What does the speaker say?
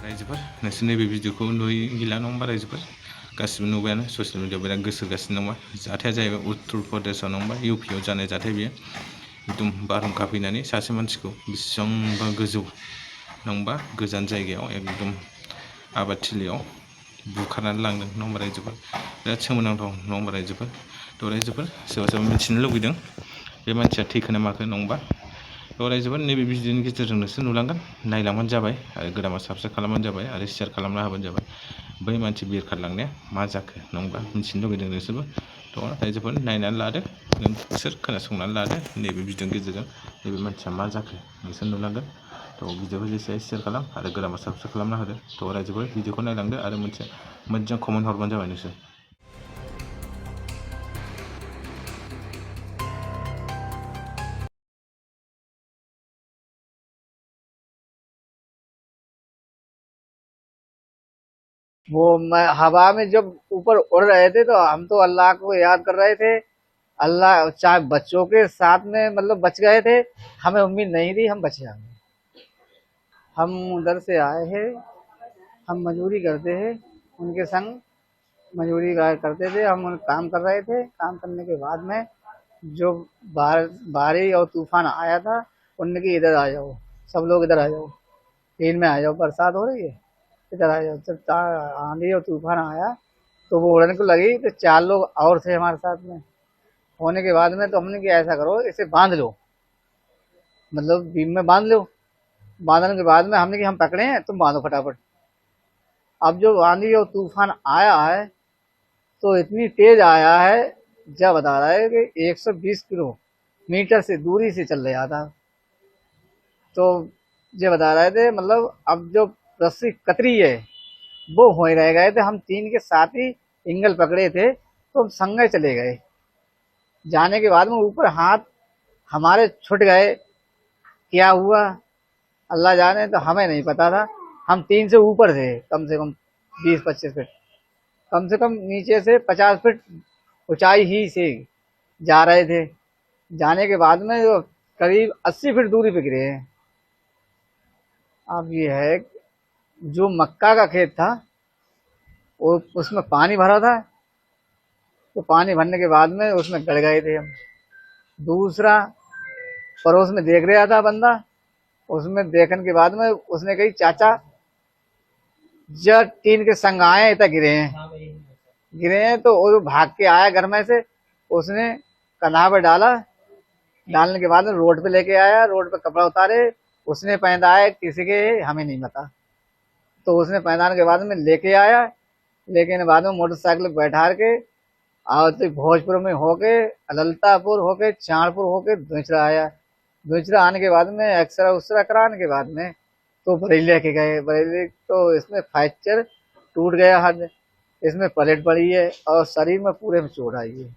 रायजोफोर नोंसोरनि बे भिडिअखौ नुयै गैला नङा होमबा रायजोफोर गासिबो नुबायानो ससियेल मिडियाआव बिराद गोसो होगासिनो नङा जाथाया जाहैबाय उत्तर प्रदेशआव नङा इउपिआव जानाय जाथाय बेयो एकदम बारहुंखा फैनानै सासे मानसिखौ बेसेबांबा गोजौ नङा गोजान जायगायाव एकदम आबादथिलियाव बुखारनानै लांदों नङा होमबा रायजोफोर बिराद सोमोनांथाव नङा होमबा रायजोफोर थ' रायजोफोर सोरबा सोरबा मिथिनो लुगैदों बे मानसिया थैखोना माखो नङा थ' रायजोफोर नैबे भिडिअनि गेजेरजों नोंसोर नुलांगोन नायलांबानो जाबाय आरो गोदामा साबस्क्राइब खालामबानो जाबाय आरो शेयार खालामना होबानो जाबाय बै मानसि बिरखारलांनाया मा जाखो नङा मिथिनो लुगैदों नोंसोरबो थ' रायजोफोर नायनानै लादो नोंसोर खोनासंनानै लादो नैबे भिडिअनि गेजेरजों नैबे मानसिया मा जाखो नोंसोर नुलांगोन थ' भिडिअखौ जेसे शेयार खालाम आरो गोदामा साबस्क्राइब खालामना होदो थ' रायजोफोर भिडिअखौ नायलांदो आरो मोनसे मोजां कमेन्ट हरबानो जाबाय नोंसोर। वो मैं हवा में जब ऊपर उड़ रहे थे तो हम तो अल्लाह को याद कर रहे थे। अल्लाह चाहे बच्चों के साथ में मतलब बच गए थे, हमें उम्मीद नहीं थी हम बच जाएंगे। हम उधर से आए हैं, हम मजदूरी करते हैं, उनके संग मजदूरी करते थे, हम काम कर रहे थे। काम करने के बाद में जो बारिश और तूफान आया था, उनने की इधर आ जाओ, सब लोग इधर आ जाओ, टीन में आ जाओ, बरसात हो रही है, इधर आ जाओ। जब आंधी और तूफान आया तो वो उड़ने को लगी तो 4 लोग और थे हमारे साथ में। होने के बाद में तो हमने कि ऐसा करो, इसे बांध लो, मतलब बीम में बांध लो। बांधने के बाद में हमने कि हम पकड़े हैं, तुम बांधो फटाफट। अब जो आंधी और तूफान आया है तो इतनी तेज आया है, जब बता रहा है कि 120 किलोमीटर से दूरी से चल रहा था। तो ये बता रहे थे मतलब अब जो रस्सी कतरी है वो हो ही रह गए थे। हम 3 के साथ ही इंगल पकड़े थे तो हम संगे चले गए। जाने के बाद में ऊपर हाथ हमारे छूट गए, क्या हुआ अल्लाह जाने, तो हमें नहीं पता था। हम 3 से ऊपर थे, कम से कम 20-25 फीट, कम से कम नीचे से 50 फीट ऊंचाई ही से जा रहे थे। जाने के बाद में जो करीब 80 फीट दूरी पे गिरे हैं। अब ये है जो मक्का का खेत था वो उसमें पानी भरा था, तो पानी भरने के बाद में उसमें गड़ गए थे हम। दूसरा पड़ोस में देख रहा था बंदा, उसमें देखने के बाद में उसने कही चाचा जब 3 के संग आए इतना गिरे हैं तो वो भाग के आया घर में से, उसने कन्हा पे डाला। डालने के बाद में रोड पे लेके आया, रोड पे कपड़ा उतारे, उसने पहनाया किसी के हमें नहीं पता। तो उसने पहनाने के बाद में लेके आया, लेकिन बाद में मोटरसाइकिल बैठा के और तो भोजपुर में होके ललतापुर होके चाणपुर होके दुचरा आया। दुचरा आने के बाद में एक्सरा उसरा कराने के बाद में तो बरेली लेके गए। बरेली तो इसमें फ्रैक्चर टूट गया हड्ड, इसमें प्लेट पड़ी है और शरीर में पूरे में चोट आई है।